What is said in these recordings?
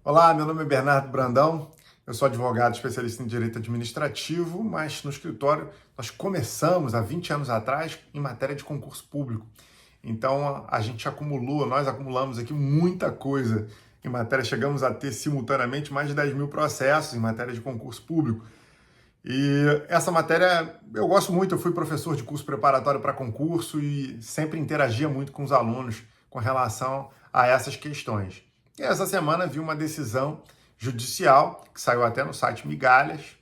Olá, meu nome é Bernardo Brandão, eu sou advogado especialista em direito administrativo, mas no escritório nós começamos há 20 anos atrás em matéria de concurso público. Então a gente acumulou, nós acumulamos aqui muita coisa em matéria, chegamos a ter simultaneamente mais de 10 mil processos em matéria de concurso público. E essa matéria eu gosto muito, eu fui professor de curso preparatório para concurso e sempre interagia muito com os alunos com relação a essas questões. E essa semana vi uma decisão judicial, que saiu até no site Migalhas,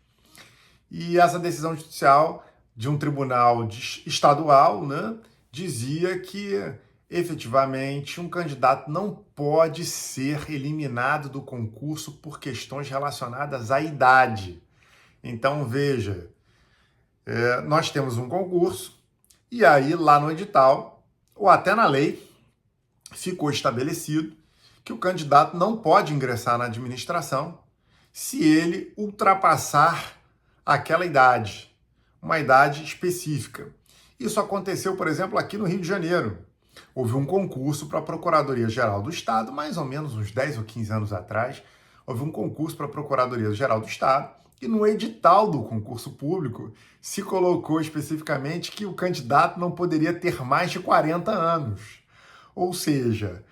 e essa decisão judicial de um tribunal estadual, né, dizia que efetivamente um candidato não pode ser eliminado do concurso por questões relacionadas à idade. Então, veja, nós temos um concurso e aí lá no edital, ou até na lei, ficou estabelecido que o candidato não pode ingressar na administração se ele ultrapassar aquela idade, uma idade específica. Isso aconteceu, por exemplo, aqui no Rio de Janeiro. Houve um concurso para a Procuradoria-Geral do Estado, mais ou menos uns 10 ou 15 anos atrás, houve um concurso para a Procuradoria-Geral do Estado, e no edital do concurso público se colocou especificamente que o candidato não poderia ter mais de 40 anos. Ou seja,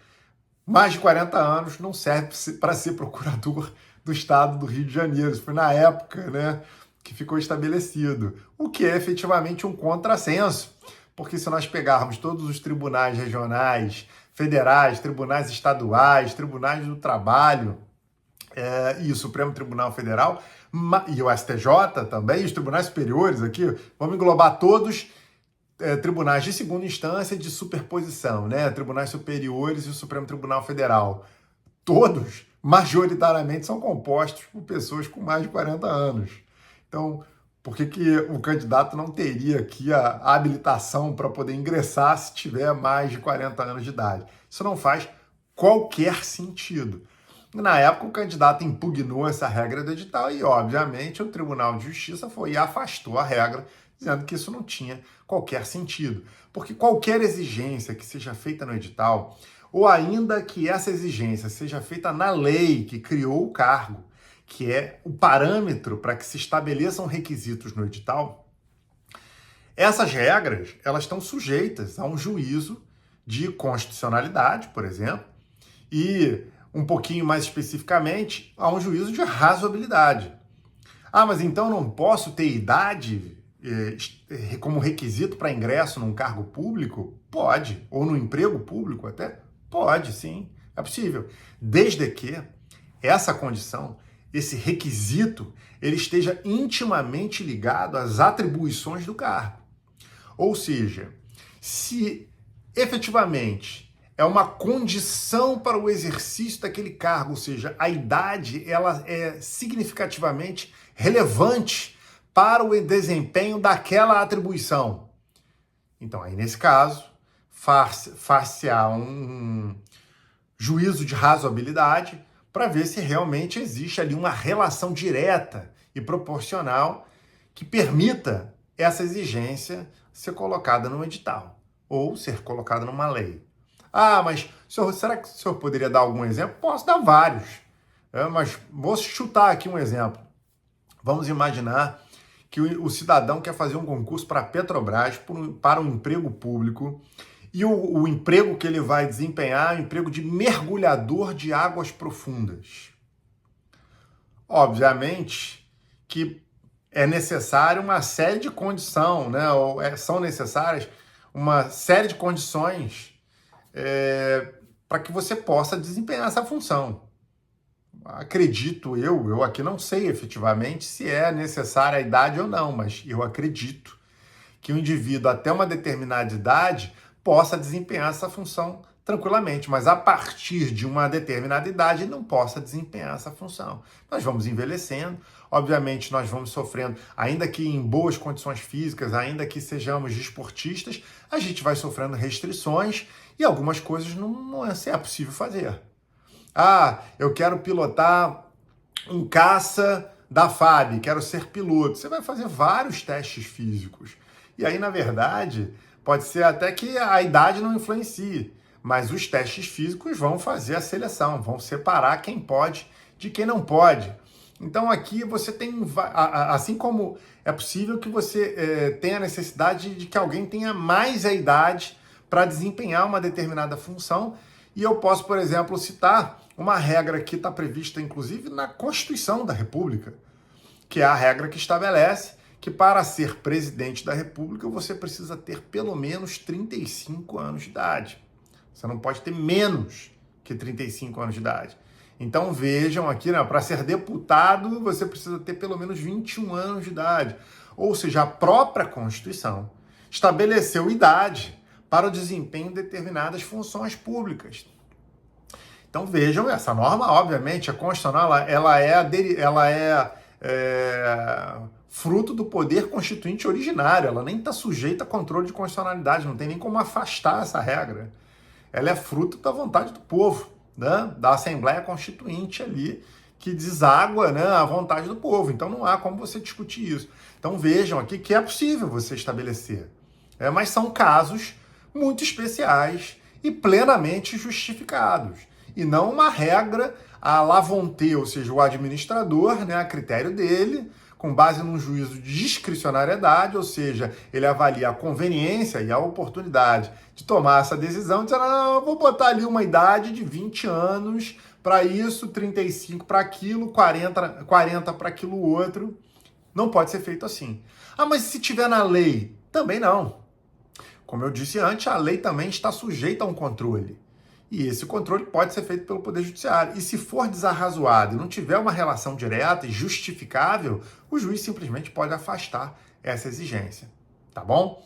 mais de 40 anos não serve para ser procurador do Estado do Rio de Janeiro. Isso foi na época, né, que ficou estabelecido, o que é efetivamente um contrassenso, porque se nós pegarmos todos os tribunais regionais, federais, tribunais estaduais, tribunais do trabalho, e o Supremo Tribunal Federal, e o STJ também, e os tribunais superiores aqui, vamos englobar todos, tribunais de segunda instância de superposição, né? Tribunais superiores e o Supremo Tribunal Federal. Todos, majoritariamente, são compostos por pessoas com mais de 40 anos. Então, por que o candidato não teria aqui a habilitação para poder ingressar se tiver mais de 40 anos de idade? Isso não faz qualquer sentido. Na época, o candidato impugnou essa regra do edital e, obviamente, o Tribunal de Justiça foi e afastou a regra, dizendo que isso não tinha qualquer sentido. Porque qualquer exigência que seja feita no edital, ou ainda que essa exigência seja feita na lei que criou o cargo, que é o parâmetro para que se estabeleçam requisitos no edital, essas regras elas estão sujeitas a um juízo de constitucionalidade, por exemplo, e um pouquinho mais especificamente, a um juízo de razoabilidade. Ah, mas então não posso ter idade como requisito para ingresso num cargo público? Pode. Ou no emprego público até? Pode, sim. É possível. Desde que essa condição, esse requisito, ele esteja intimamente ligado às atribuições do cargo. Ou seja, se efetivamente é uma condição para o exercício daquele cargo, ou seja, a idade ela é significativamente relevante para o desempenho daquela atribuição. Então, aí nesse caso, far-se-á um juízo de razoabilidade para ver se realmente existe ali uma relação direta e proporcional que permita essa exigência ser colocada no edital ou ser colocada numa lei. Ah, mas será que o senhor poderia dar algum exemplo? Posso dar vários, mas vou chutar aqui um exemplo. Vamos imaginar que o cidadão quer fazer um concurso para a Petrobras para um emprego público e o emprego que ele vai desempenhar é o emprego de mergulhador de águas profundas. Obviamente que é necessário uma série de condições, né? São necessárias uma série de condições para que você possa desempenhar essa função. Acredito eu aqui não sei efetivamente se é necessária a idade ou não, mas eu acredito que o indivíduo até uma determinada idade possa desempenhar essa função tranquilamente, mas a partir de uma determinada idade ele não possa desempenhar essa função. Nós vamos envelhecendo, obviamente nós vamos sofrendo, ainda que em boas condições físicas, ainda que sejamos desportistas, a gente vai sofrendo restrições e algumas coisas não é possível fazer. Ah, eu quero pilotar um caça da FAB, quero ser piloto. Você vai fazer vários testes físicos. E aí, na verdade, pode ser até que a idade não influencie, mas os testes físicos vão fazer a seleção, vão separar quem pode de quem não pode. Então aqui você tem, assim como é possível que você tenha a necessidade de que alguém tenha mais a idade para desempenhar uma determinada função, e eu posso, por exemplo, citar uma regra que está prevista, inclusive, na Constituição da República, que é a regra que estabelece que para ser presidente da República você precisa ter pelo menos 35 anos de idade. Você não pode ter menos que 35 anos de idade. Então vejam aqui, né, para ser deputado você precisa ter pelo menos 21 anos de idade. Ou seja, a própria Constituição estabeleceu idade para o desempenho de determinadas funções públicas. Então vejam, essa norma, obviamente, a Constitucional, ela é fruto do poder constituinte originário, ela nem está sujeita a controle de constitucionalidade, não tem nem como afastar essa regra. Ela é fruto da vontade do povo, né? Da Assembleia Constituinte ali, que deságua, né, a vontade do povo. Então não há como você discutir isso. Então vejam aqui que é possível você estabelecer. Mas são casos muito especiais e plenamente justificados. E não uma regra à la volonté, ou seja, o administrador, né, a critério dele, com base num juízo de discricionariedade, ou seja, ele avalia a conveniência e a oportunidade de tomar essa decisão, dizendo, não, eu vou botar ali uma idade de 20 anos para isso, 35 para aquilo, 40 para aquilo outro. Não pode ser feito assim. Mas se tiver na lei, também não. Como eu disse antes, a lei também está sujeita a um controle. E esse controle pode ser feito pelo Poder Judiciário. E se for desarrazoado e não tiver uma relação direta e justificável, o juiz simplesmente pode afastar essa exigência. Tá bom?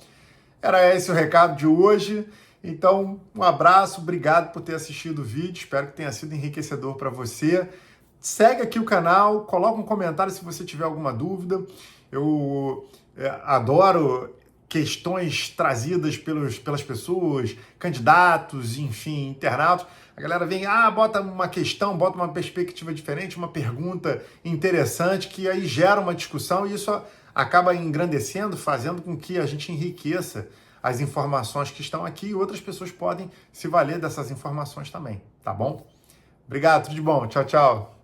Era esse o recado de hoje. Então, um abraço, obrigado por ter assistido o vídeo. Espero que tenha sido enriquecedor para você. Segue aqui o canal, coloca um comentário se você tiver alguma dúvida. Eu adoro questões trazidas pelas pessoas, candidatos, enfim, internautas. A galera vem, bota uma questão, bota uma perspectiva diferente, uma pergunta interessante, que aí gera uma discussão e isso acaba engrandecendo, fazendo com que a gente enriqueça as informações que estão aqui e outras pessoas podem se valer dessas informações também, tá bom? Obrigado, tudo de bom. Tchau, tchau.